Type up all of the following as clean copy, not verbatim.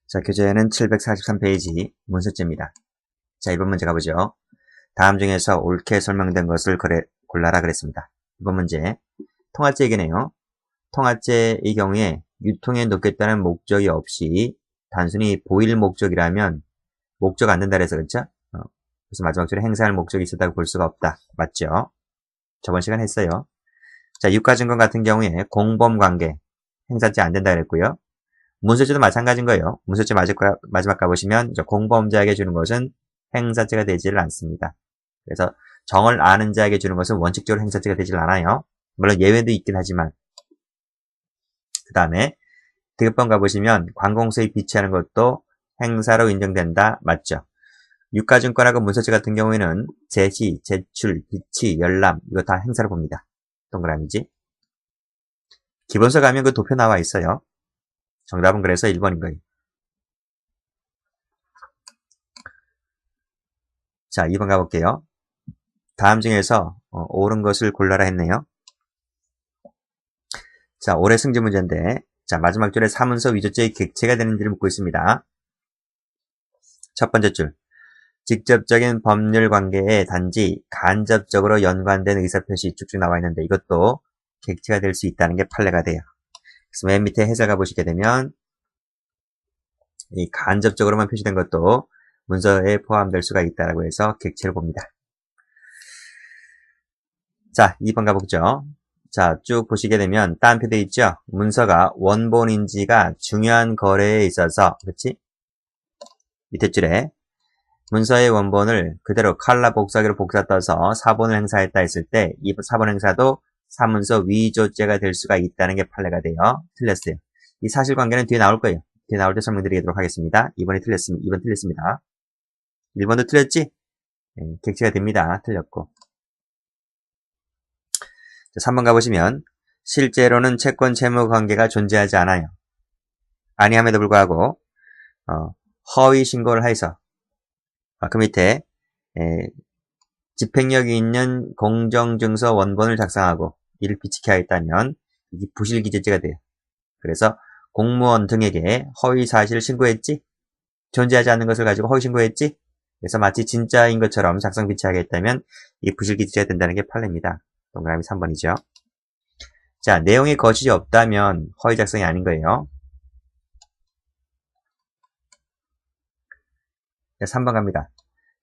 자, 교재는 743페이지 문서집입니다. 자, 이번 문제 가보죠. 다음 중에서 옳게 설명된 것을 골라라 그랬습니다. 이번 문제, 통화죄 얘기네요. 통화죄의 경우에 유통에 놓겠다는 목적이 없이 단순히 보일 목적이라면 목적 안 된다 그래서 그렇죠? 그래서 마지막 줄에 행사할 목적이 있었다고 볼 수가 없다. 맞죠? 저번 시간 했어요. 자, 유가증권 같은 경우에 공범관계 행사죄 안 된다 그랬고요. 문서죄도 마찬가지인 거예요. 문서죄 마지막 가보시면 공범자에게 주는 것은 행사죄가 되지를 않습니다. 그래서 정을 아는 자에게 주는 것은 원칙적으로 행사죄가 되질 않아요. 물론 예외도 있긴 하지만. 그 다음에 디귿번 가보시면 관공서에 비치하는 것도 행사로 인정된다. 맞죠? 유가증권하고 문서죄 같은 경우에는 제시, 제출, 비치, 열람 이거 다 행사로 봅니다. 동그라미지. 기본서 가면 그 도표 나와 있어요. 정답은 그래서 1번인 거예요. 자, 2번 가볼게요. 다음 중에서 옳은 것을 골라라 했네요. 자, 올해 승진 문제인데, 자, 마지막 줄에 사문서 위조죄의 객체가 되는지를 묻고 있습니다. 첫 번째 줄. 직접적인 법률 관계에 단지 간접적으로 연관된 의사표시 쭉쭉 나와 있는데 이것도 객체가 될 수 있다는 게 판례가 돼요. 그래서 맨 밑에 해설 가보시게 되면 이 간접적으로만 표시된 것도 문서에 포함될 수가 있다고 해서 객체를 봅니다. 자, 2번 가보죠. 자, 쭉 보시게 되면 따옴표 돼 있죠? 문서가 원본인지가 중요한 거래에 있어서, 그렇지? 밑에 줄에 문서의 원본을 그대로 칼라 복사기로 복사 떠서 사본을 행사했다 했을 때 이 사본 행사도 사문서 위조죄가 될 수가 있다는 게 판례가 돼요. 틀렸어요. 이 사실관계는 뒤에 나올 거예요. 뒤에 나올 때 설명드리도록 하겠습니다. 2번 틀렸습니다. 1번도 틀렸지? 네, 객체가 됩니다. 틀렸고. 자, 3번 가보시면 실제로는 채권 채무 관계가 존재하지 않아요. 아니함에도 불구하고 허위 신고를 해서 그 밑에 집행력이 있는 공정증서 원본을 작성하고 이를 비치게 하였다면 이게 부실기재죄가 돼요. 그래서 공무원 등에게 허위 사실을 신고했지? 존재하지 않는 것을 가지고 허위 신고했지? 그래서 마치 진짜인 것처럼 작성 비치하게 했다면 이게 부실기재죄가 된다는 게 판례입니다. 동그라미 3번이죠. 자, 내용이 거짓이 없다면 허위 작성이 아닌 거예요. 자, 3번 갑니다.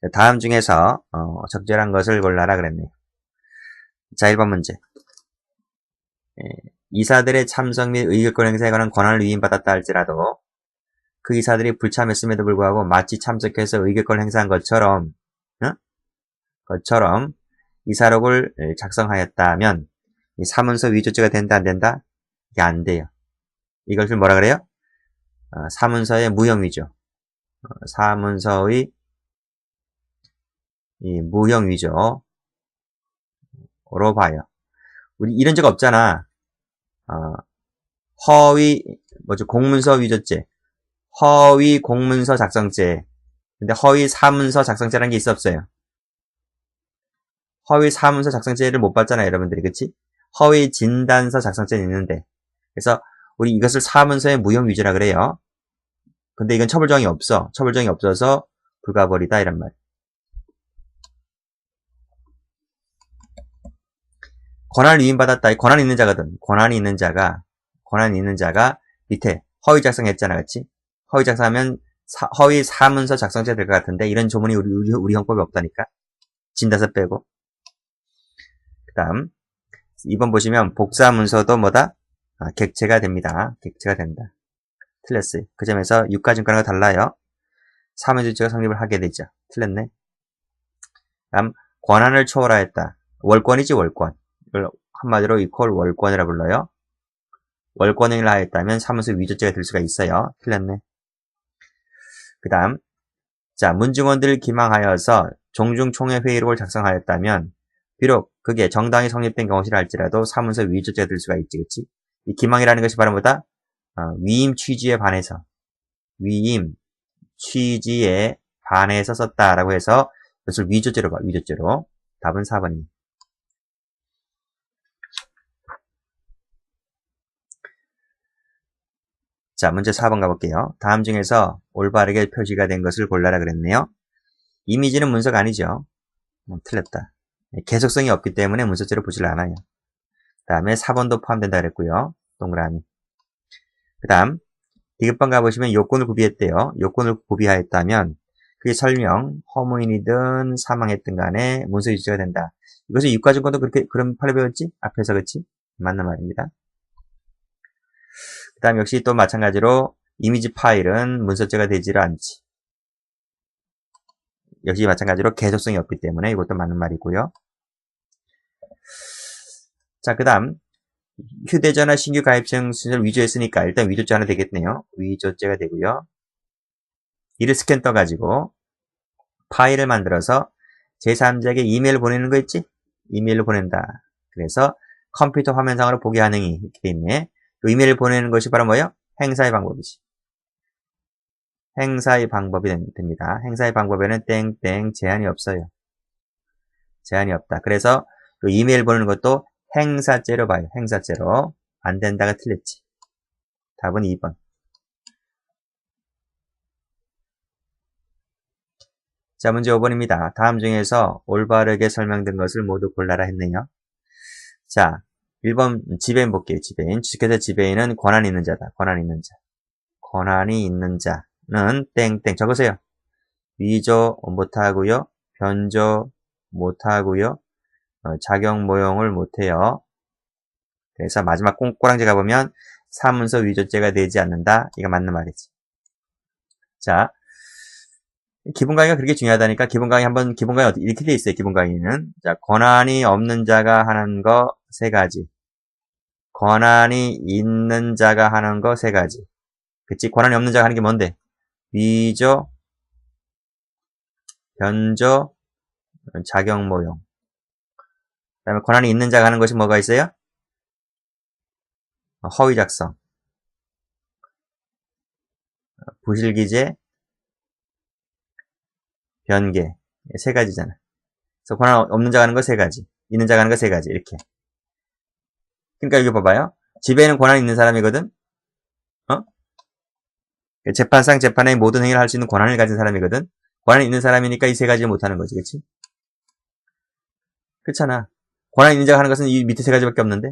자, 다음 중에서 적절한 것을 골라라 그랬네요. 자, 1번 문제. 이사들의 참석 및 의결권 행사에 관한 권한을 위임받았다 할지라도 그 이사들이 불참했음에도 불구하고 마치 참석해서 의결권 행사한 것처럼 이사록을 작성하였다면 이 사문서 위조죄가 된다 안 된다? 이게 안 돼요. 이것을 뭐라 그래요? 사문서의 무형위조. 사문서의 이 무형위조로 봐요. 우리 이런 적 없잖아. 공문서 위조죄, 허위 공문서 작성죄. 근데 허위 사문서 작성죄라는 게 있어 없어요? 허위 사문서 작성죄를 못 봤잖아요, 여러분들이. 그치? 허위 진단서 작성죄는 있는데. 그래서 우리 이것을 사문서의 무형위조라 그래요. 근데 이건 처벌조항이 없어. 처벌조항이 없어서 불가벌이다 이란 말. 권한을 위임받았다. 권한이 있는 자거든. 권한이 있는 자가 밑에 허위 작성했잖아, 그치? 허위 작성하면 허위 사문서 작성죄 될 것 같은데 이런 조문이 우리 헌법에 없다니까. 진단서 빼고. 그 다음 2번 보시면 복사문서도 뭐다? 객체가 됩니다. 객체가 된다. 틀렸어요. 그 점에서 유가증권하고 달라요. 사문주체가 성립을 하게 되죠. 틀렸네. 다음 권한을 초월하였다. 월권이지 월권. 이걸 한마디로 이퀄 월권이라 불러요. 월권행위를 하였다면 사문서 위조죄가 될 수가 있어요. 틀렸네. 그 다음 자 문중원들을 기망하여서 종중총회 회의록을 작성하였다면 비록 그게 정당히 성립된 것이라 할지라도 사문서 위조죄가 될 수가 있지. 그치? 이 기망이라는 것이 바로 뭐다? 위임 취지에 반해서 썼다라고 해서 이것을 위조죄로 봐. 위조죄로. 답은 4번입니다. 자, 문제 4번 가볼게요. 다음 중에서 올바르게 표시가 된 것을 골라라 그랬네요. 이미지는 문서가 아니죠. 틀렸다. 계속성이 없기 때문에 문서체로 보질 않아요. 그 다음에 4번도 포함된다 그랬고요. 동그라미. 그 다음 디귿번 가보시면 요건을 구비했대요. 요건을 구비하였다면 그게 설명, 허무인이든 사망했든 간에 문서 유지가 된다. 이것은 유가증권도 그런 판을 배웠지? 앞에서 그치? 맞는 말입니다. 그 다음 역시 또 마찬가지로 이미지 파일은 문서체가 되지를 않지. 역시 마찬가지로 계속성이 없기 때문에 이것도 맞는 말이고요. 자, 그 다음 휴대전화 신규 가입청 순서를 위조했으니까 일단 위조죄 하나 되겠네요. 위조죄가 되고요. 이를 스캔 떠가지고 파일을 만들어서 제3자에게 이메일을 보내는 거 있지? 이메일을 보낸다. 그래서 컴퓨터 화면상으로 보기 가능이 이렇게 돼 있네. 또 이메일을 보내는 것이 바로 뭐예요? 행사의 방법이지. 행사의 방법이 됩니다. 행사의 방법에는 땡땡 제한이 없어요. 제한이 없다. 그래서 또 이메일 보내는 것도 행사죄로 봐요. 행사죄로. 안 된다가 틀렸지. 답은 2번. 자, 문제 5번입니다. 다음 중에서 올바르게 설명된 것을 모두 골라라 했네요. 자, 1번 지배인 볼게요. 지배인. 주식회사 지배인은 권한이 있는 자다. 권한이 있는 자. 권한이 있는 자는 땡땡 적으세요. 위조 못하고요. 변조 못하고요. 작용 모용을 못해요. 그래서 마지막 꼬랑지 가보면 사문서 위조죄가 되지 않는다. 이거 맞는 말이지. 자, 기본 강의가 그렇게 중요하다니까 기본 강의 이렇게 돼 있어요. 기본 강의는 자, 권한이 없는 자가 하는 거 3가지. 권한이 있는 자가 하는 거 3가지. 그치? 권한이 없는 자가 하는 게 뭔데? 위조, 변조, 작용 모용. 그 다음에 권한이 있는 자가 하는 것이 뭐가 있어요? 허위 작성, 부실기재, 변개. 3가지잖아. 그래서 권한 없는 자가 하는 거 3가지. 있는 자가 하는 거 3가지. 이렇게. 그러니까 여기 봐봐요. 지배인은 권한이 있는 사람이거든? 재판상 재판의 모든 행위를 할 수 있는 권한을 가진 사람이거든? 권한이 있는 사람이니까 이 3가지를 못하는 거지. 그치? 그렇잖아. 권한이 있는 자가 하는 것은 이 밑에 3가지밖에 없는데?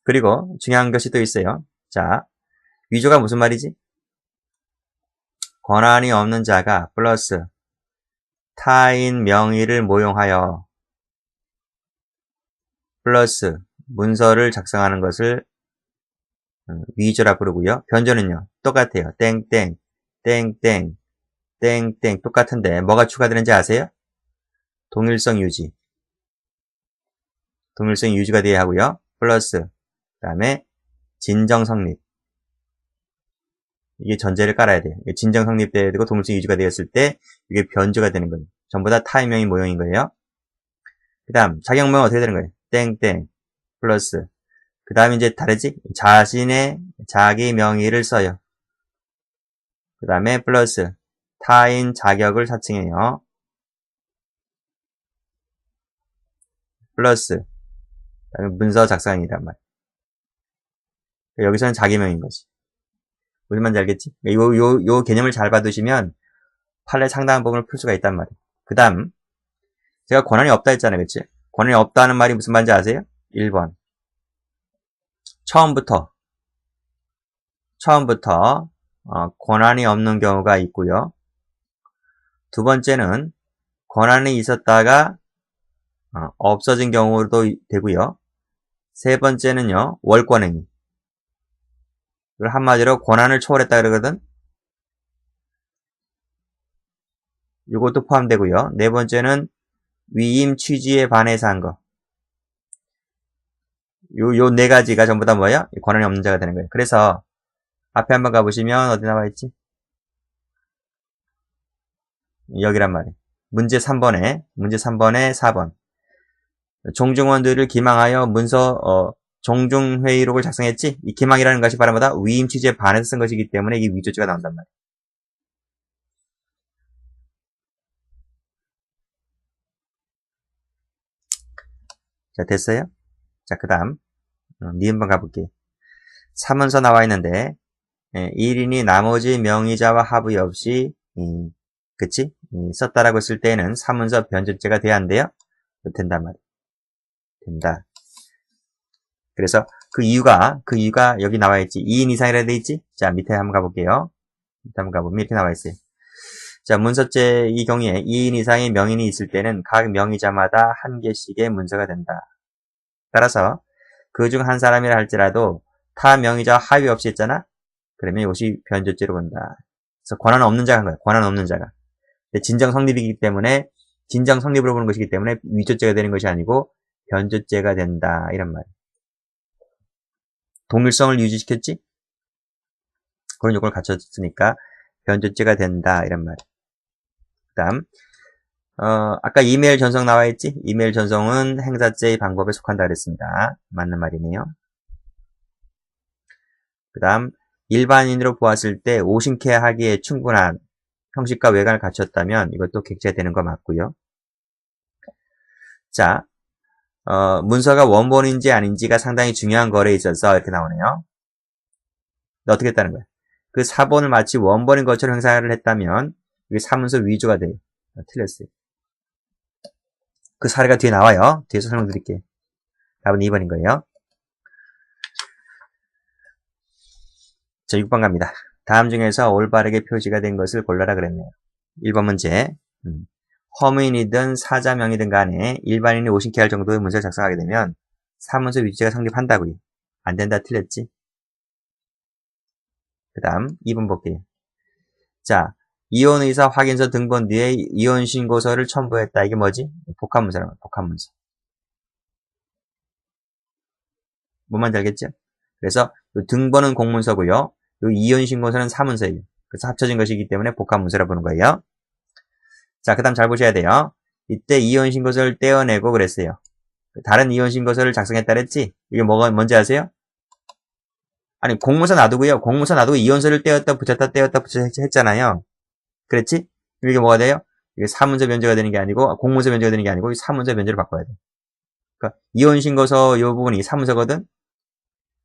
그리고 중요한 것이 또 있어요. 자, 위조가 무슨 말이지? 권한이 없는 자가 플러스 타인 명의를 모용하여 플러스 문서를 작성하는 것을 위조라 부르고요. 변조는요. 똑같아요. 땡땡, 땡땡, 땡땡 똑같은데 뭐가 추가되는지 아세요? 동일성 유지. 동일성 유지가 돼야 하고요. 플러스 그 다음에 진정 성립. 이게 전제를 깔아야 돼요. 진정 성립돼야 되고 동일성 유지가 되었을 때 이게 변조가 되는 거예요. 전부 다 타인명의 모형인 거예요. 그 다음 작용 모형 어떻게 되는 거예요? 땡땡 플러스 그 다음에 이제 다르지? 자기 명의를 써요. 그 다음에 플러스 타인 자격을 사칭해요. 플러스 그 다음에 문서 작성이란 말이에요. 여기서는 자기명인 거지. 무슨 말인지 알겠지? 요 개념을 잘 받으시면 판례 상당한 부분을 풀 수가 있단 말이에요. 그 다음 제가 권한이 없다 했잖아요. 그치? 권한이 없다는 말이 무슨 말인지 아세요? 1번 처음부터 권한이 없는 경우가 있고요. 두 번째는 권한이 있었다가 없어진 경우도 되고요. 세 번째는요. 월권행위. 이걸 한마디로 권한을 초월했다 그러거든. 이것도 포함되고요. 네 번째는 위임 취지에 반해서 한 거. 요 4가지가 전부 다 뭐예요? 권한이 없는 자가 되는 거예요. 그래서 앞에 한번 가보시면 어디 나와 있지? 여기란 말이에요. 문제 3번에 4번. 종중원들을 기망하여 문서 종중회의록을 작성했지? 이 기망이라는 것이 바로 뭐다? 위임 취지에 반해서 쓴 것이기 때문에 이 위조죄가 나온단 말이에요. 자, 됐어요? 자, 그 다음 니은번 가볼게요. 사문서 나와 있는데 1인이 나머지 명의자와 합의 없이 그치? 썼다라고 했을 때는 사문서 변조죄가 돼야 안 돼요? 된단 말이에요. 된다. 그래서 그 이유가 여기 나와 있지. 2인 이상이라 돼 있지? 자, 밑에 한번 가볼게요. 밑에 한번 가보면 이렇게 나와 있어요. 자, 문서죄 이 경우에 2인 이상의 명인이 있을 때는 각 명의자마다 한 개씩의 문서가 된다. 따라서 그 중 한 사람이라 할지라도 타 명의자와 합의 없이 했잖아? 그러면 이것이 변조죄로 본다. 그래서 권한 없는 자가 한 거야. 권한 없는 자가. 진정 성립이기 때문에 진정 성립으로 보는 것이기 때문에 위조죄가 되는 것이 아니고 변조죄가 된다. 이런 말. 동일성을 유지시켰지? 그런 요건을 갖췄으니까 변조죄가 된다. 이런 말. 그 다음 아까 이메일 전송 나와 있지? 이메일 전송은 행사죄의 방법에 속한다 그랬습니다. 맞는 말이네요. 그 다음 일반인으로 보았을 때 오신케 하기에 충분한 형식과 외관을 갖췄다면 이것도 객체되는 거 맞고요. 자, 문서가 원본인지 아닌지가 상당히 중요한 거래에 있어서 이렇게 나오네요. 어떻게 했다는 거야? 그 사본을 마치 원본인 것처럼 행사를 했다면 이게 사문서 위조가 돼요. 틀렸어요. 그 사례가 뒤에 나와요. 뒤에서 설명드릴게요. 답은 2번인 거예요. 자, 6번 갑니다. 다음 중에서 올바르게 표시가 된 것을 골라라 그랬네요. 1번 문제. 허무인이든 사자명이든 간에 일반인이 오신케 할 정도의 문서를 작성하게 되면 사문서 위조죄가 성립한다고요. 안 된다 틀렸지? 그 다음 2번 볼게요. 자, 이혼의사 확인서 등본 뒤에 이혼신고서를 첨부했다. 이게 뭐지? 복합문서라고 복합문서. 뭔 말인지 알겠죠? 그래서 등본은 공문서고요. 요 이혼신고서는 사문서예요. 그래서 합쳐진 것이기 때문에 복합문서라고 보는 거예요. 자, 그 다음 잘 보셔야 돼요. 이때 이혼신고서를 떼어내고 그랬어요. 다른 이혼신고서를 작성했다 그랬지? 이게 뭔지 아세요? 아니, 공문서 놔두고요. 공문서 놔두고 이혼서를 떼었다 붙였다 했잖아요. 그랬지? 이게 뭐가 돼요? 이게 사문서 변조가 되는 게 아니고, 공문서 변조가 되는 게 아니고, 사문서 변조를 바꿔야 돼. 그러니까, 이혼신고서 이 부분이 사문서거든?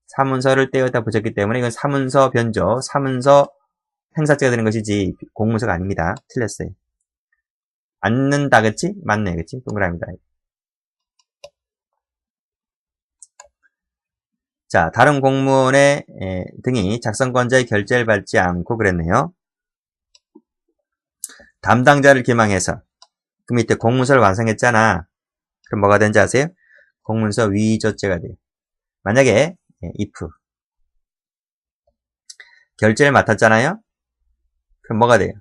사문서를 떼었다 붙였기 때문에 이건 사문서 변조, 사문서 행사죄가 되는 것이지, 공문서가 아닙니다. 틀렸어요. 않는다, 그치? 맞네, 그치? 동그라미다. 자, 다른 공무원의 등이 작성권자의 결재를 받지 않고 그랬네요. 담당자를 기망해서 그 밑에 공문서를 완성했잖아. 그럼 뭐가 되는지 아세요? 공문서 위조죄가 돼요. 만약에 if 결재를 맡았잖아요. 그럼 뭐가 돼요?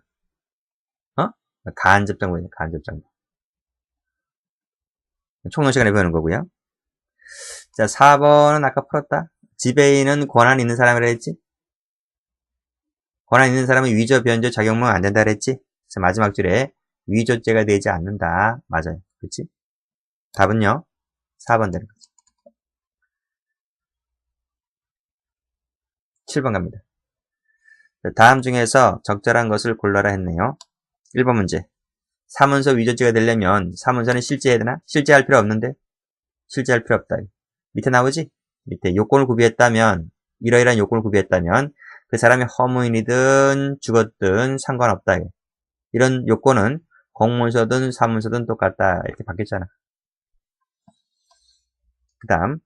간접정보예요. 간접정보. 총론 시간에 배우는 거고요. 자, 4번은 아까 풀었다. 지배인은 권한 있는 사람이라 했지? 권한 있는 사람은 위조, 변조, 작용만 안 된다 그랬지? 그래서 마지막 줄에 위조죄가 되지 않는다. 맞아요. 그렇지? 답은요? 4번 되는 거죠. 7번 갑니다. 다음 중에서 적절한 것을 골라라 했네요. 1번 문제. 사문서 위조죄가 되려면 사문서는 실제해야 되나? 실제할 필요 없는데? 실제할 필요 없다. 밑에 나오지? 밑에 요건을 구비했다면, 이러이러한 요건을 구비했다면 그 사람이 허무인이든 죽었든 상관없다. 이런 요건은 공문서든 사문서든 똑같다. 이렇게 바뀌었잖아. 그 다음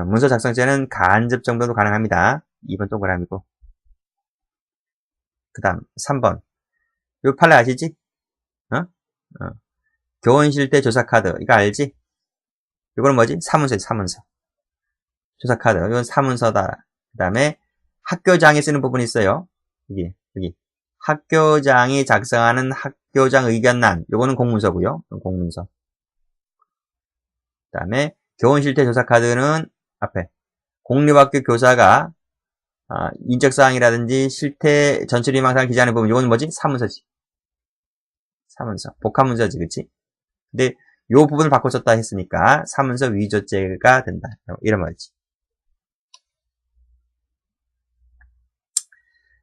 문서 작성죄는 간접 정도도 가능합니다. 2번 동그라미고. 그 다음 3번. 요 판례 아시지? 교원실 때 조사카드. 이거 알지? 이거는 뭐지? 사문서지, 사문서. 조사카드. 이건 사문서다. 그 다음에 학교장이 쓰는 부분이 있어요. 여기. 학교장이 작성하는 학교장 의견란. 요거는 공문서고요. 공문서. 그 다음에 교원실 때 조사카드는 앞에 공립학교 교사가 인적사항이라든지 실태 전출희망사항 기재하는 부분. 요거는 뭐지? 사문서지. 사문서. 복합문서지, 그치? 근데 요 부분을 바꿔 썼다 했으니까 사문서 위조죄가 된다. 이런 말이지.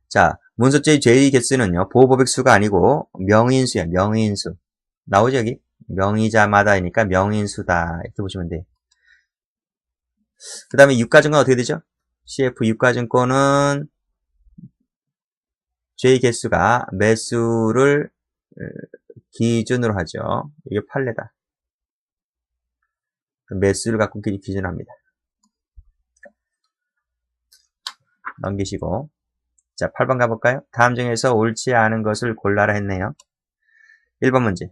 자, 문서죄의 죄의 개수는요, 보호법익 수가 아니고 명의인수야, 명의인수. 나오죠, 여기? 명의자마다이니까 명의인수다. 이렇게 보시면 돼. 그 다음에 6가정은 어떻게 되죠? CF 유가증권은 J 개수가 매수를 기준으로 하죠. 이게 판례다. 매수를 갖고 기준합니다. 넘기시고. 자, 8번 가볼까요? 다음 중에서 옳지 않은 것을 골라라 했네요. 1번 문제.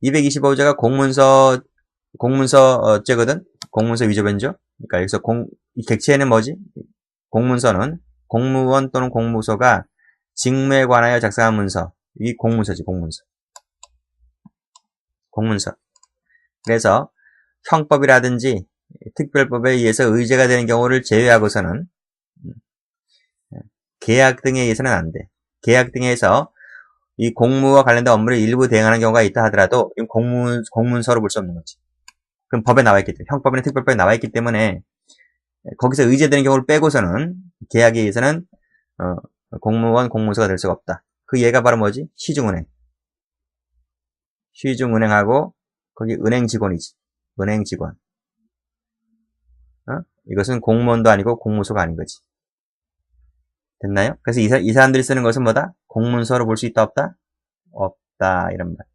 225조가 공문서죄거든? 공문서 위조 변조? 그러니까 여기서 이 객체에는 뭐지? 공문서는 공무원 또는 공무소가 직무에 관하여 작성한 문서. 이 공문서지, 공문서. 공문서. 그래서 형법이라든지 특별법에 의해서 의제가 되는 경우를 제외하고서는 계약 등에 의해서는 안 돼. 계약 등에서 이 공무와 관련된 업무를 일부 대행하는 경우가 있다 하더라도 공문서로 볼 수 없는 거지. 그럼 법에 나와 있기 때문에, 형법이나 특별법에 나와 있기 때문에 거기서 의제되는 경우를 빼고서는 계약에 의해서는 공무원, 공문서가 될 수가 없다. 그 예가 바로 뭐지? 시중은행. 시중은행하고 거기 은행 직원이지. 은행 직원. 이것은 공무원도 아니고 공무소가 아닌 거지. 됐나요? 그래서 이 사람들이 쓰는 것은 뭐다? 공문서로 볼 수 있다, 없다? 없다, 이런 말.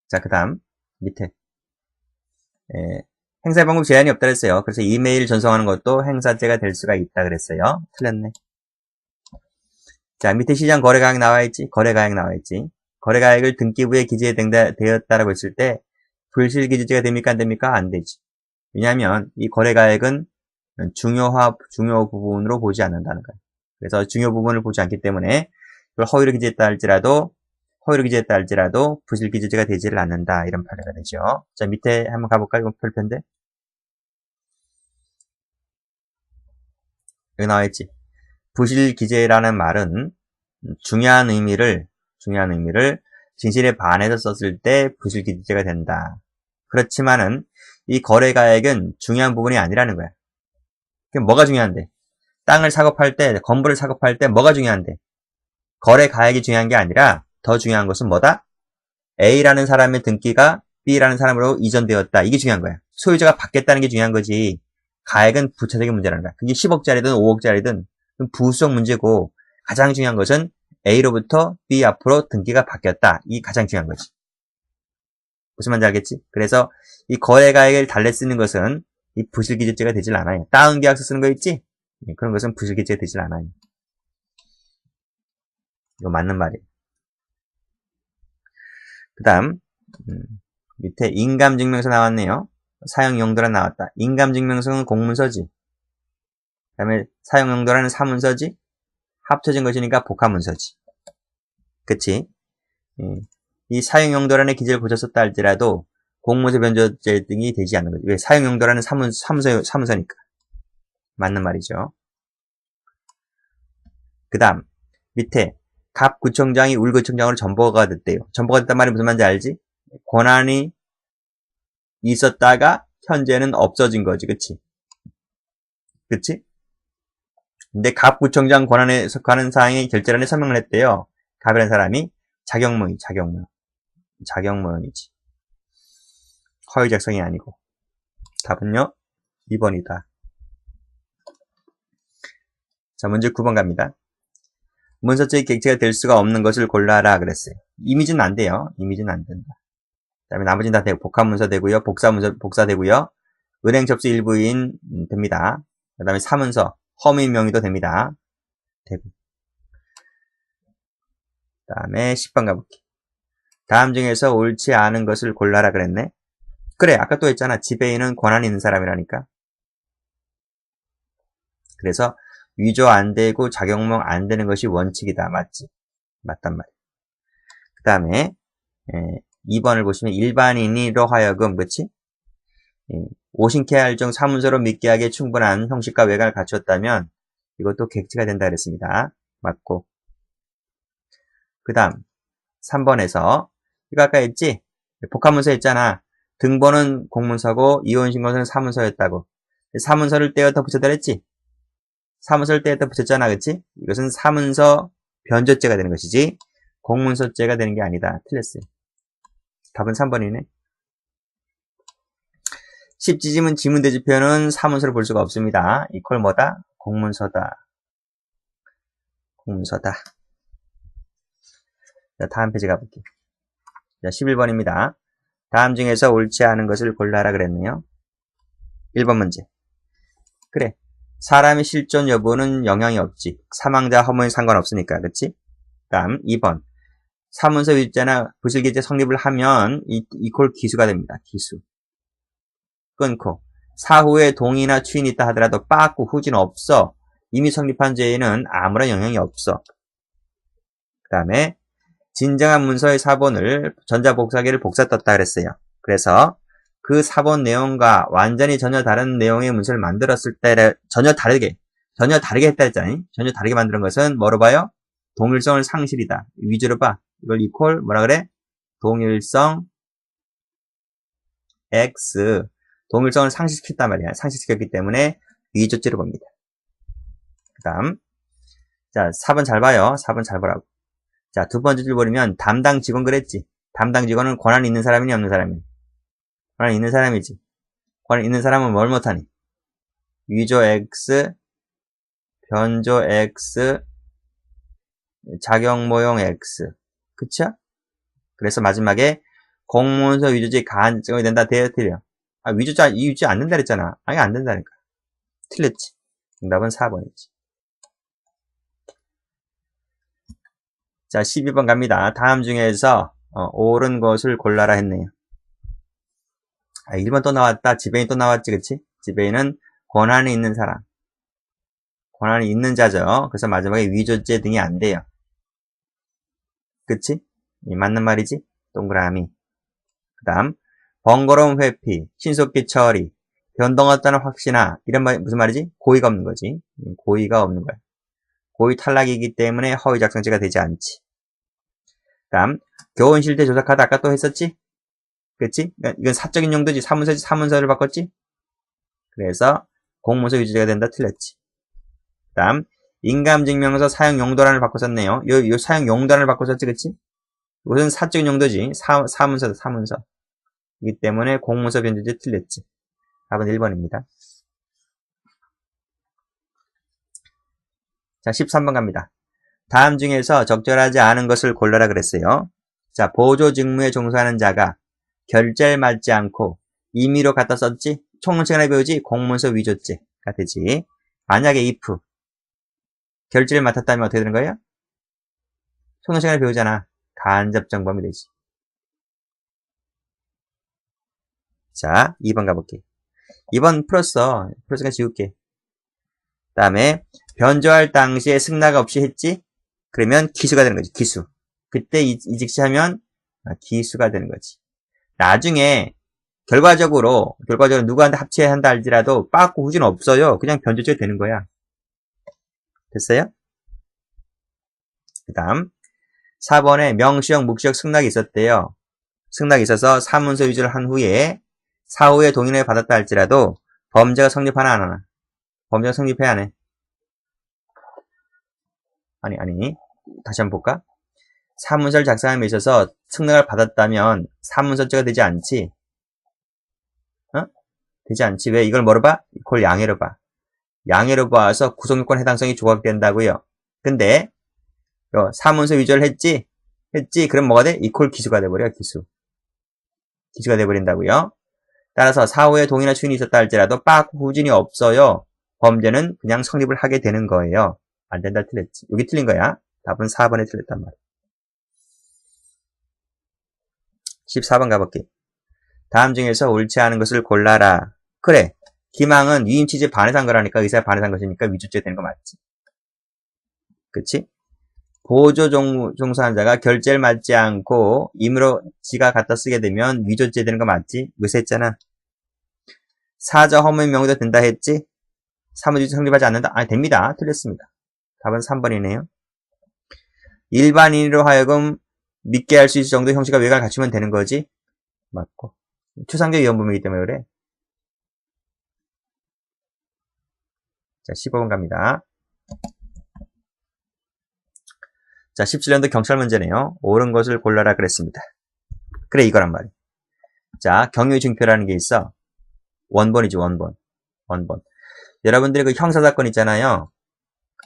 자, 그 다음, 밑에. 행사 방법 제한이 없다 그랬어요. 그래서 이메일 전송하는 것도 행사죄가 될 수가 있다 그랬어요. 틀렸네. 자, 밑에 시장 거래가액 나와있지? 거래가액 나와있지? 거래가액을 등기부에 기재되었다라고 했을 때, 불실기재죄가 됩니까? 안 됩니까? 안 되지. 왜냐하면, 이 거래가액은 중요 부분으로 보지 않는다는 거예요. 그래서 중요 부분을 보지 않기 때문에, 그걸 허위로 기재했다 할지라도, 부실기재죄가 되지를 않는다. 이런 판례가 되죠. 자, 밑에 한번 가볼까요? 이건 별표인데. 여기 나와있지? 부실기재라는 말은 중요한 의미를 진실에 반해서 썼을 때 부실기재죄가 된다. 그렇지만은 이 거래가액은 중요한 부분이 아니라는 거야. 그럼 뭐가 중요한데? 땅을 사고 팔 때, 건물을 사고 팔 때 뭐가 중요한데? 거래가액이 중요한 게 아니라 더 중요한 것은 뭐다? A라는 사람의 등기가 B라는 사람으로 이전되었다. 이게 중요한 거야. 소유자가 바뀌었다는 게 중요한 거지. 가액은 부차적인 문제라는 거야. 그게 10억짜리든 5억짜리든 부수적 문제고 가장 중요한 것은 A로부터 B 앞으로 등기가 바뀌었다. 이게 가장 중요한 거지. 무슨 말인지 알겠지? 그래서 이 거래가액을 달래 쓰는 것은 이 부실기재죄가 되질 않아요. 다운계약서 쓰는 거 있지? 그런 것은 부실기재가 되질 않아요. 이거 맞는 말이에요. 그 다음 밑에 인감증명서 나왔네요. 사용용도란 나왔다. 인감증명서는 공문서지. 그 다음에 사용용도라는 사문서지. 합쳐진 것이니까 복합문서지. 그치? 이 사용용도란의 기재를 고쳤었다 할지라도 공문서 변조죄 등이 되지 않는 거지. 왜? 사용용도라는 사문서니까. 맞는 말이죠. 그 다음 밑에 갑구청장이 울구청장으로 전보가 됐대요. 전보가 됐단 말이 무슨 말인지 알지? 권한이 있었다가 현재는 없어진 거지. 그치? 그치? 근데 갑구청장 권한에 속하는 사항의 결재란에 설명을 했대요. 갑이라는 사람이 자격무효이지. 허위 작성이 아니고. 답은요? 2번이다. 자, 문제 9번 갑니다. 문서죄의 객체가 될 수가 없는 것을 골라라 그랬어요. 이미지는 안 돼요. 이미지는 안 된다. 그 다음에 나머지는 다 되고, 복합문서 되고요. 복사 되고요. 은행 접수 일부인 됩니다. 그 다음에 사문서, 허위 명의도 됩니다. 되고. 그 다음에 10번 가볼게. 다음 중에서 옳지 않은 것을 골라라 그랬네. 그래, 아까 또 했잖아. 지배인은 권한이 있는 사람이라니까. 그래서 위조 안 되고 자격몽 안 되는 것이 원칙이다. 맞지? 맞단 말이야. 그 다음에 2번을 보시면 일반인으로 하여금, 그치? 오신케 할정 사문서로 믿게 하기에 충분한 형식과 외관을 갖췄다면 이것도 객체가 된다 그랬습니다. 맞고. 그 다음 3번에서 이거 아까 했지? 복합문서 했잖아. 등본은 공문서고 이혼신고서는 사문서였다고. 사문서를 떼어다 붙였다 그랬지? 사문서를 떼어다 붙였잖아. 그치? 이것은 사문서 변조죄가 되는 것이지 공문서죄가 되는 게 아니다. 틀렸어요. 답은 3번이네. 십지지문 지문대지표는 사문서를 볼 수가 없습니다. 이퀄 뭐다? 공문서다. 공문서다. 자, 다음 페이지 가볼게요. 자, 11번입니다. 다음 중에서 옳지 않은 것을 골라라 그랬네요. 1번 문제. 그래. 사람의 실존 여부는 영향이 없지. 사망자 허물이 상관없으니까. 그치? 다음 2번. 사문서 위조죄나 부실기죄 성립을 하면 이퀄 기수가 됩니다. 기수. 끊고. 사후에 동의나 추인이 있다 하더라도 빠꾸 후지는 없어. 이미 성립한 죄에는 아무런 영향이 없어. 그 다음에 진정한 문서의 사본을 전자복사기를 복사 떴다 그랬어요. 그래서 그 사본 내용과 완전히 전혀 다른 내용의 문서를 만들었을 때 전혀 다르게 했다 했잖아요. 전혀 다르게 만드는 것은 뭐로 봐요? 동일성을 상실이다. 위주로 봐. 이걸 이퀄 뭐라 그래? 동일성 X. 동일성을 상실시켰단 말이야. 상실시켰기 때문에 위조죄로 봅니다. 그 다음. 자, 4번 잘 봐요. 4번 잘 보라고. 자, 두 번째 줄 보면 담당 직원 그랬지. 담당 직원은 권한이 있는 사람이니 없는 사람이니? 권한이 있는 사람이지. 권한이 있는 사람은 뭘 못하니? 위조 X, 변조 X, 자격 모용 X. 그쵸? 그래서 마지막에 공문서 위조죄 가한증이 된다. 틀려. 아, 위조죄 안 된다 그랬잖아. 아니, 안 된다니까. 틀렸지. 정답은 4번이지. 자, 12번 갑니다. 다음 중에서 옳은 것을 골라라 했네요. 아, 1번 또 나왔다. 지배인 또 나왔지, 그치? 지배인은 권한이 있는 사람. 권한이 있는 자죠. 그래서 마지막에 위조죄 등이 안 돼요. 그치? 맞는 말이지? 동그라미. 그 다음, 번거로운 회피, 신속히 처리, 변동했다는 확신화, 이런 말, 무슨 말이지? 고의가 없는 거지. 고의가 없는 거야. 고의 탈락이기 때문에 허위 작성죄가 되지 않지. 그 다음, 교원 실태 조사 카드 아까 또 했었지? 그치? 이건 사적인 용도지. 사문서를 바꿨지? 그래서 공문서 위조죄가 된다. 틀렸지. 그 다음, 인감증명서 사용 용도란을 바꿨었네요. 요 사용 용도란을 바꿨었지, 그치? 이것은 사적인 용도지. 사문서다, 사문서. 이기 때문에 공문서 변조죄 틀렸지. 답은 1번입니다. 자, 13번 갑니다. 다음 중에서 적절하지 않은 것을 골라라 그랬어요. 자, 보조 직무에 종사하는 자가 결제를 맞지 않고 임의로 갖다 썼지? 총론 시간에 배우지? 공문서 위조죄가 되지. 만약에 if 결제를 맡았다면 어떻게 되는 거예요? 총론 시간에 배우잖아. 간접정범이 되지. 자, 2번 가볼게. 2번 플러스가 지울게. 그 다음에 변조할 당시에 승낙 없이 했지? 그러면 기수가 되는 거지. 기수. 그때 이직시하면 기수가 되는 거지. 나중에 결과적으로 누구한테 합치해야 한다 할지라도 빠꾸 후지는 없어요. 그냥 변조죄 되는 거야. 됐어요? 그 다음 4번에 명시형, 묵시형 승낙이 있었대요. 승낙이 있어서 사문서 위조를 한 후에 사후에 동의를 받았다 할지라도 범죄가 성립하나 안 하나? 범죄가 성립해야 안 해? 아니. 다시 한번 볼까? 사문서를 작성함에 있어서 승낙을 받았다면 사문서죄가 되지 않지? 되지 않지. 왜? 이걸 뭐로 봐? 이걸 양해로 봐. 양해로 봐서 구속요건 해당성이 조각된다고요. 근데 사문서 위조를 했지? 그럼 뭐가 돼? 이퀄 기수가 돼버려. 기수가 돼버린다고요. 따라서 사후에 동의나 추인이 있었다 할지라도 빠꾸 후진이 없어요. 범죄는 그냥 성립을 하게 되는 거예요. 안 된다 틀렸지. 여기 틀린 거야. 답은 4번에 틀렸단 말이야. 14번 가볼게. 다음 중에서 옳지 않은 것을 골라라. 그래. 기망은 위임 취지에 반해서 한 거라니까 의사에 반해서 한 것이니까 위조죄 되는 거 맞지? 그치? 보조 종사한 자가 결제를 맞지 않고 임의로 지가 갖다 쓰게 되면 위조죄 되는 거 맞지? 의사했잖아. 사저 허무의 명의도 된다 했지? 사무직 성립하지 않는다? 아니 됩니다. 틀렸습니다. 답은 3번이네요. 일반인으로 하여금 믿게 할 수 있을 정도의 형식과 외관을 갖추면 되는 거지? 맞고. 추상적 위헌범이기 때문에 그래. 자, 15번 갑니다. 자, 17년도 경찰 문제네요. 옳은 것을 골라라 그랬습니다. 그래, 이거란 말이야. 자, 경유증표라는 게 있어. 원본이지, 원본. 원본. 여러분들이 그 형사사건 있잖아요.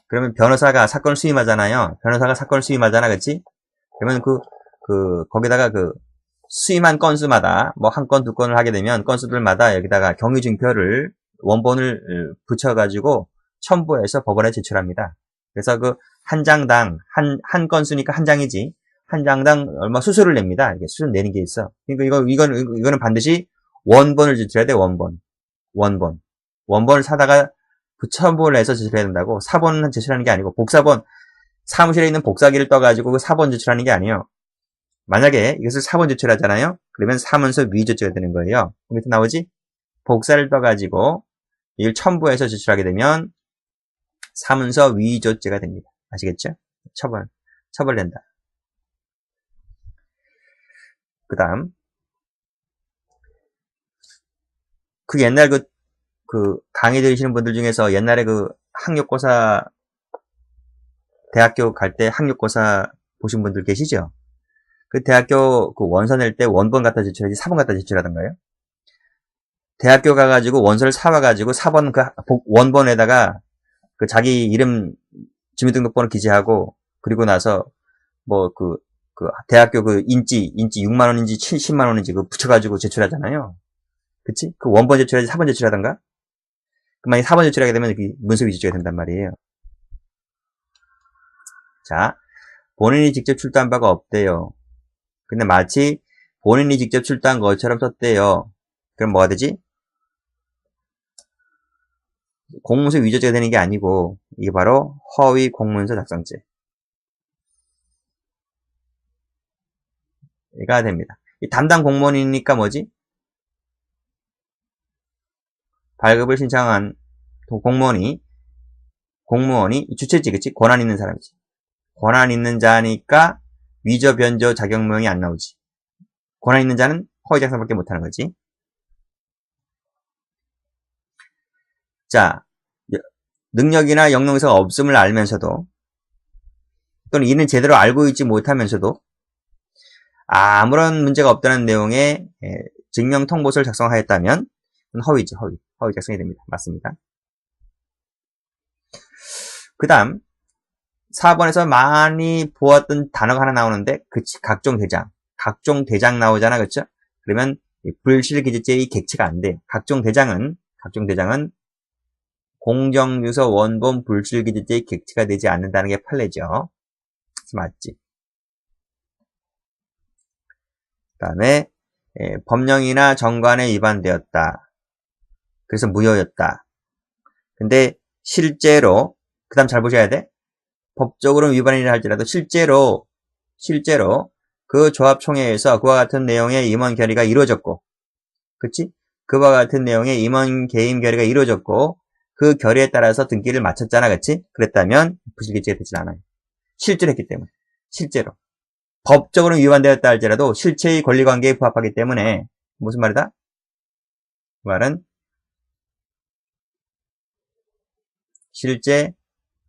그러면 변호사가 사건을 수임하잖아요. 변호사가 사건을 수임하잖아, 그치? 그러면 거기다가 수임한 건수마다, 뭐, 한 건, 두 건을 하게 되면, 건수들마다 여기다가 경위증표를, 원본을 붙여가지고, 첨부해서 법원에 제출합니다. 그래서 한 장당, 한 건수니까 한 장이지, 한 장당 얼마 수수료를 냅니다. 이게 수수료 내는 게 있어. 그러니까 이거는 반드시 원본을 제출해야 돼, 원본. 원본. 원본을 사다가 첨부를 해서 제출해야 된다고. 사본은 제출하는 게 아니고, 복사본, 사무실에 있는 복사기를 떠가지고 그 사본 제출하는 게 아니에요. 만약에 이것을 사본 제출하잖아요. 그러면 사문서 위조죄가 되는 거예요. 밑에 나오지? 복사를 떠가지고 이걸 첨부해서 제출하게 되면 사문서 위조죄가 됩니다. 아시겠죠? 처벌된다. 그 다음 옛날 강의 들으시는 분들 중에서 옛날에 학력고사 대학교 갈 때 학력고사 보신 분들 계시죠? 그 대학교 원서 낼 때 원본 갖다 제출하지 사본 갖다 제출하던가요? 대학교 가가지고 원서를 사와가지고 사본 원본에다가 자기 이름 주민등록번호 기재하고 그리고 나서 뭐 대학교 인지 6만원인지 70만원인지 붙여가지고 제출하잖아요. 그치? 원본 제출하지 사본 제출하던가? 만약에 사본 제출하게 되면 문서 위조죄가 된단 말이에요. 자, 본인이 직접 출두한 바가 없대요. 근데 마치 본인이 직접 출두한 것처럼 썼대요. 그럼 뭐가 되지? 공문서 위조죄가 되는 게 아니고 이게 바로 허위 공문서 작성죄가 됩니다. 이 담당 공무원이니까 뭐지? 발급을 신청한 공무원이 주체지, 그치? 권한 있는 사람이지. 권한 있는 자니까 위조 변조 자격명이 안 나오지. 권한 있는 자는 허위 작성밖에 못하는 거지. 자, 능력이나 역능서가 없음을 알면서도 또는 이는 제대로 알고 있지 못하면서도 아무런 문제가 없다는 내용의 증명 통보서를 작성하였다면 허위지, 허위 작성이 됩니다. 맞습니다. 그 다음 4번에서 많이 보았던 단어가 하나 나오는데 그치, 각종 대장 나오잖아, 그쵸? 그러면 불실기재죄의 객체가 안 돼. 각종 대장은 공정유서 원본 불실기재죄의 객체가 되지 않는다는 게 판례죠. 맞지? 그 다음에 법령이나 정관에 위반되었다. 그래서 무효였다. 근데 실제로 그 다음 잘 보셔야 돼. 법적으로는 위반이라 할지라도 실제로 그 조합총회에서 그와 같은 내용의 임원 결의가 이루어졌고, 그치? 그와 같은 내용의 임원 개임 결의가 이루어졌고 그 결의에 따라서 등기를 마쳤잖아, 그치? 그랬다면 부실기재가 되진 않아요. 실제로 했기 때문에. 실제로. 법적으로는 위반되었다 할지라도 실체의 권리관계에 부합하기 때문에 무슨 말이다? 그 말은 실제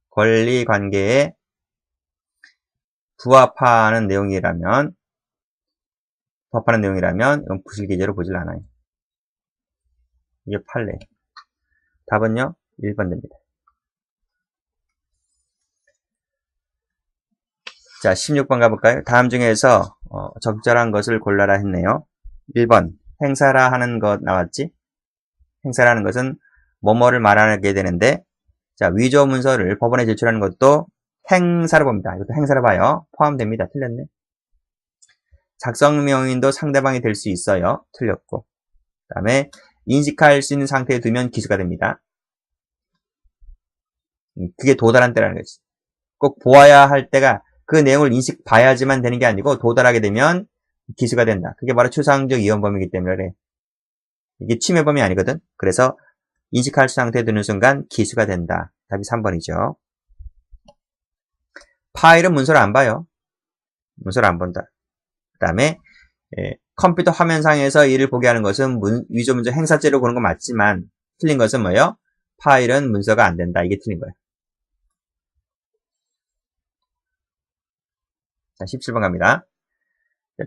권리관계에 부합하는 내용이라면 이건 부실기재로 보질 않아요. 이게 판례. 답은요 1번 됩니다. 자, 16번 가볼까요? 다음 중에서 적절한 것을 골라라 했네요. 1번 행사라 하는 것 나왔지? 행사라 하는 것은 뭐뭐를 말하게 되는데, 자, 위조 문서를 법원에 제출하는 것도 행사로 봅니다. 이것도 행사로 봐요. 포함됩니다. 틀렸네. 작성 명인도 상대방이 될 수 있어요. 틀렸고. 그 다음에 인식할 수 있는 상태에 두면 기수가 됩니다. 그게 도달한 때라는 거지. 꼭 보아야 할 때가 그 내용을 봐야지만 되는 게 아니고 도달하게 되면 기수가 된다. 그게 바로 추상적 이원범이기 때문에 그래. 이게 침해범이 아니거든. 그래서 인식할 상태에 두는 순간 기수가 된다. 답이 3번이죠. 파일은 문서를 안 봐요. 문서를 안 본다. 그 다음에 컴퓨터 화면상에서 이를 보게 하는 것은 위조 문서 행사죄로 보는 건 맞지만 틀린 것은 뭐예요? 파일은 문서가 안 된다. 이게 틀린 거예요. 자, 17번 갑니다.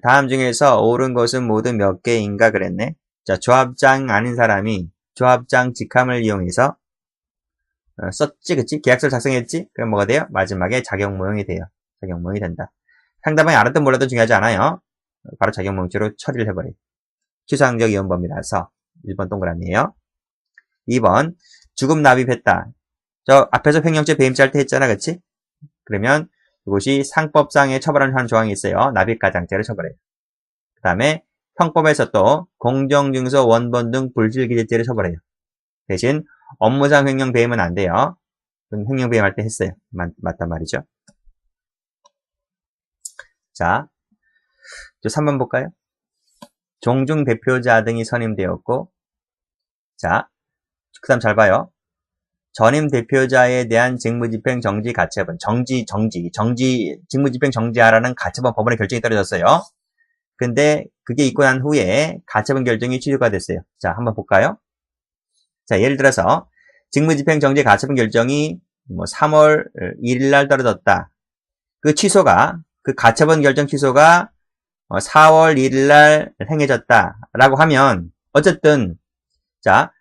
다음 중에서 옳은 것은 모두 몇 개인가 그랬네. 자, 조합장 아닌 사람이 조합장 직함을 이용해서 썼지, 그치? 계약서를 작성했지? 그럼 뭐가 돼요? 마지막에 작용모형이 돼요. 작용모형이 된다. 상대방이 알았든 몰라도 중요하지 않아요. 바로 작용모형죄로 처리를 해버려요. 취소항적 이혼범위라서 1번 동그라미에요. 2번 주금 납입했다. 저 앞에서 횡령죄 배임죄 할 때 했잖아, 그치? 그러면 이것이 상법상의 처벌하는 조항이 있어요. 납입가장죄를 처벌해요. 그 다음에 형법에서 또 공정증서 원본 등 불실기재죄를 처벌해요. 대신 업무상 횡령 배임은 안 돼요. 그건 횡령 배임할 때 했어요. 맞단 말이죠. 자, 또 3번 볼까요? 종중 대표자 등이 선임되었고, 자, 그 다음 잘 봐요. 전임 대표자에 대한 직무집행 정지 가처분, 직무집행 정지하라는 가처분 법원의 결정이 떨어졌어요. 근데 그게 있고 난 후에 가처분 결정이 취소가 됐어요. 자, 한번 볼까요? 자, 예를 들어서 직무집행 정지 가처분 결정이 3월 1일 날 떨어졌다. 그 가처분 결정 취소가 4월 1일 날 행해졌다. 라고 하면, 어쨌든, 자,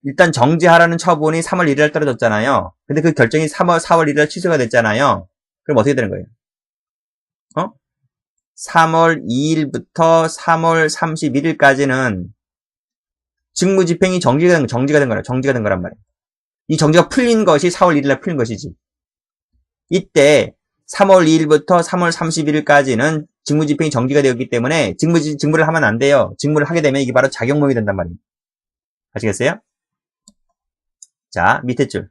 일단 정지하라는 처분이 3월 1일 날 떨어졌잖아요. 근데 그 결정이 4월 1일 날 취소가 됐잖아요. 그럼 어떻게 되는 거예요? 3월 2일부터 3월 31일까지는 직무집행이 정지가 된 거란 말이에요. 이 정지가 풀린 것이 4월 1일 날 풀린 것이지. 이때 3월 2일부터 3월 31일까지는 직무집행이 정지가 되었기 때문에 직무를 하면 안 돼요. 직무를 하게 되면 이게 바로 작용범위 된단 말이에요. 아시겠어요? 자, 밑에 줄.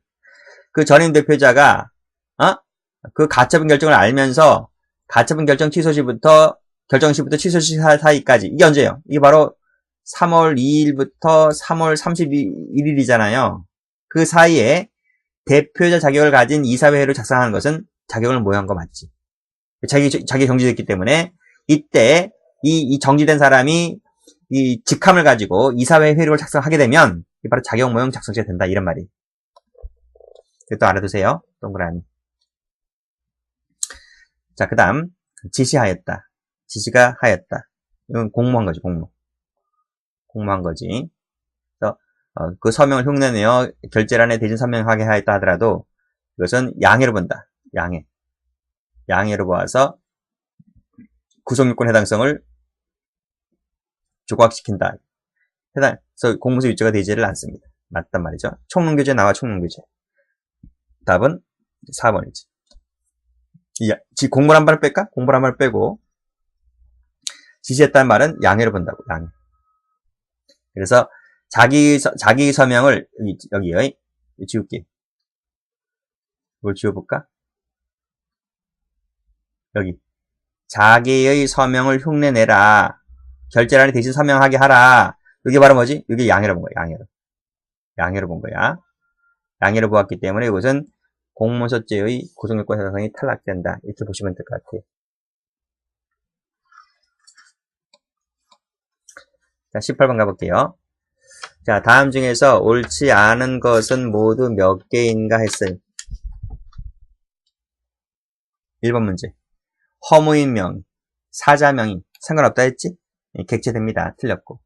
그 전임 대표자가 그 가처분 결정을 알면서 가처분 결정 취소시부터 취소시 사이까지, 이게 언제예요? 이게 바로 3월 2일부터 3월 31일이잖아요. 그 사이에 대표자 자격을 가진 이사회를 작성하는 것은 자격을 모여한 거 맞지? 자기 정지됐기 때문에 이때 이 정지된 사람이 이 직함을 가지고 이사회 회류를 작성하게 되면 이게 바로 자격 모형 작성죄가 된다, 이런 말이. 이것도 알아두세요. 동그라미. 자, 그 다음 지시하였다. 지시가 하였다. 이건 공모한 거지, 공모한 거지. 그래서 그 서명을 흉내내어 결재란에 대신 서명하게 하였다 하더라도 이것은 양해로 본다. 양해로 보아서 구속요건 해당성을 조각시킨다. 그래서 공무서 유죄가 되지를 않습니다. 맞단 말이죠. 총론교재 나와, 총론교재. 답은 4번이지. 공물 한 발을 뺄까? 공물 한 발을 빼고 지시했다는 말은 양해로 본다고. 양해. 그래서 자기 서명을 여기요. 지울게. 뭘 지워볼까? 여기. 자기의 서명을 흉내내라. 결재란에 대신 서명하게 하라. 이게 바로 뭐지? 이게 양해로 본 거야. 양해로 본 거야. 양해로 보았기 때문에 이것은 공문서죄의 구속요건 해당성이 탈락된다. 이렇게 보시면 될 것 같아요. 자, 18번 가볼게요. 자, 다음 중에서 옳지 않은 것은 모두 몇 개인가 했어요. 1번 문제. 허무인 명, 사자명의 상관없다 했지? 객체됩니다. 틀렸고.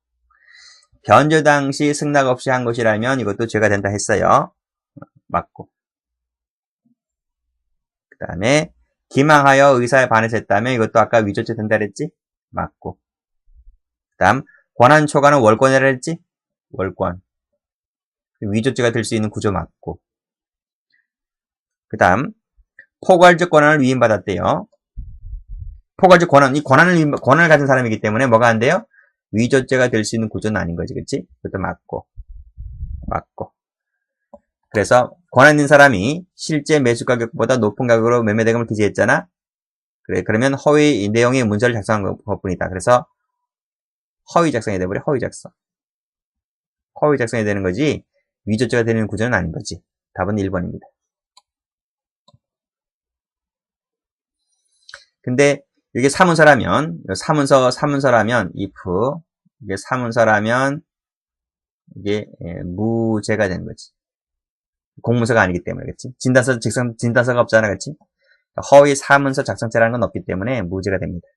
변조 당시 승낙 없이 한 것이라면 이것도 죄가 된다 했어요. 맞고. 그 다음에 기망하여 의사에 반해했다면 이것도 아까 위조죄 된다 그랬지? 맞고. 그 다음 권한 초과는 월권이라 했지? 월권. 위조죄가 될 수 있는 구조 맞고. 그 다음 포괄적 권한을 위임받았대요. 포괄적 권한, 이 권한을 가진 사람이기 때문에 뭐가 안 돼요? 위조죄가 될 수 있는 구조는 아닌 거지, 그치? 그것도 맞고. 그래서 권한 있는 사람이 실제 매수 가격보다 높은 가격으로 매매대금을 기재했잖아? 그래, 그러면 허위 내용의 문서를 작성한 것 뿐이다. 그래서 허위 작성이 돼버려, 허위 작성이 되는 거지, 위조죄가 되는 구조는 아닌 거지. 답은 1번입니다. 근데 이게 사문서라면 if 이게 사문서라면 이게 무죄가 되는 거지. 공문서가 아니기 때문에, 그렇지? 진단서가 없잖아, 그렇지? 허위 사문서 작성죄라는 건 없기 때문에 무죄가 됩니다.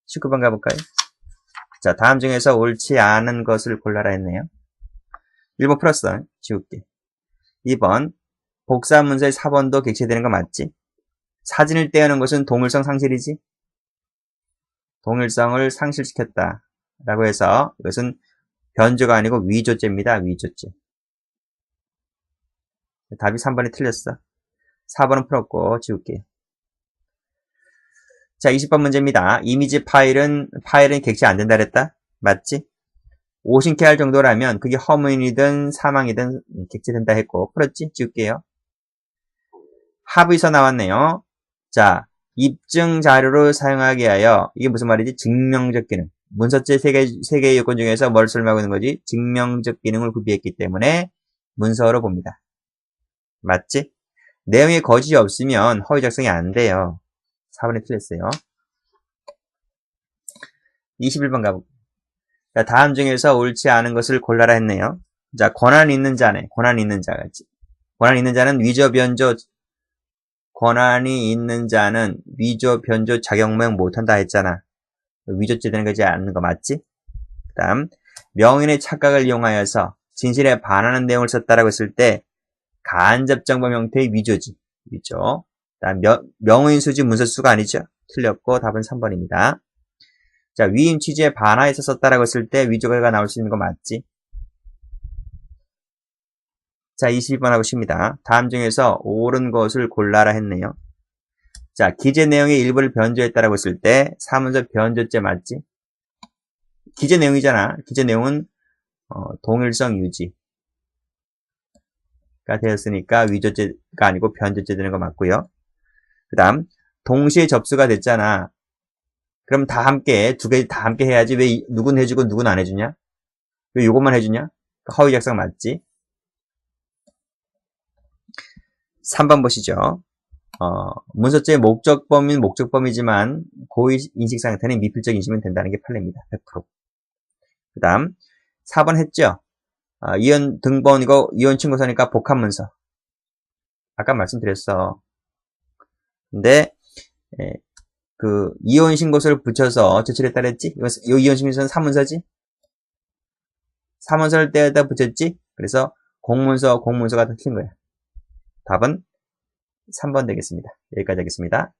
19번 가볼까요? 자, 다음 중에서 옳지 않은 것을 골라라 했네요. 1번 풀었어. 지울게. 2번 복사문서의 4번도 객체되는 거 맞지? 사진을 떼어놓은 것은 동일성 상실이지? 동일성을 상실시켰다 라고 해서 이것은 변조가 아니고 위조죄입니다. 위조죄. 답이 3번이 틀렸어. 4번은 풀었고 지울게. 자, 20번 문제입니다. 이미지 파일은 객체 안 된다 그랬다? 맞지? 오신케 할 정도라면 그게 허무인이든 사망이든 객체된다 했고 풀었지? 지울게요. 합의서 나왔네요. 자, 입증 자료로 사용하게 하여 이게 무슨 말이지? 증명적 기능. 문서죄 3개의 요건 중에서 뭘 설명하고 있는 거지? 증명적 기능을 구비했기 때문에 문서로 봅니다. 맞지? 내용에 거짓이 없으면 허위 작성이 안 돼요. 4번이 틀렸어요. 21번 가볼게요. 자, 다음 중에서 옳지 않은 것을 골라라 했네요. 자, 권한 있는 자네. 권한 있는 자같이. 권한 있는 자는 위조, 변조, 권한이 있는 자는 위조, 변조, 작용명 못한다 했잖아. 위조죄 되는 거지 않는 거 맞지? 그 다음, 명인의 착각을 이용하여서 진실에 반하는 내용을 썼다라고 했을 때 간접정범 형태의 위조지. 위조. 그 다음, 명인 수지 문서 수가 아니죠? 틀렸고 답은 3번입니다. 자, 위임 취지에 반하여서 썼다라고 했을 때 위조가 나올 수 있는 거 맞지? 자, 22번 하고 쉽니다. 다음 중에서 옳은 것을 골라라 했네요. 자, 기재 내용의 일부를 변조했다라고 했을 때 사문서 변조죄 맞지? 기재 내용이잖아. 기재 내용은 동일성 유지가 되었으니까 위조죄가 아니고 변조죄 되는 거 맞고요. 그 다음 동시에 접수가 됐잖아. 그럼 다 함께, 두 개 다 함께 해야지. 왜 누군 해주고 누군 안 해주냐? 왜 요것만 해주냐? 허위 작성 맞지? 3번 보시죠. 문서죄의 목적범인 목적범이지만 고의 인식 상태는 미필적 인식이면 된다는 게 판례입니다. 100%. 그 다음 4번 했죠. 이혼 등본이고 이혼 친구서니까 복합문서. 아까 말씀드렸어. 근데 그 이혼 신고서를 붙여서 제출했다 그랬지? 이 이혼 신고서는 사문서지? 사문서를 떼다 붙였지? 그래서 공문서가 다 틀린 거야. 답은 3번 되겠습니다. 여기까지 하겠습니다.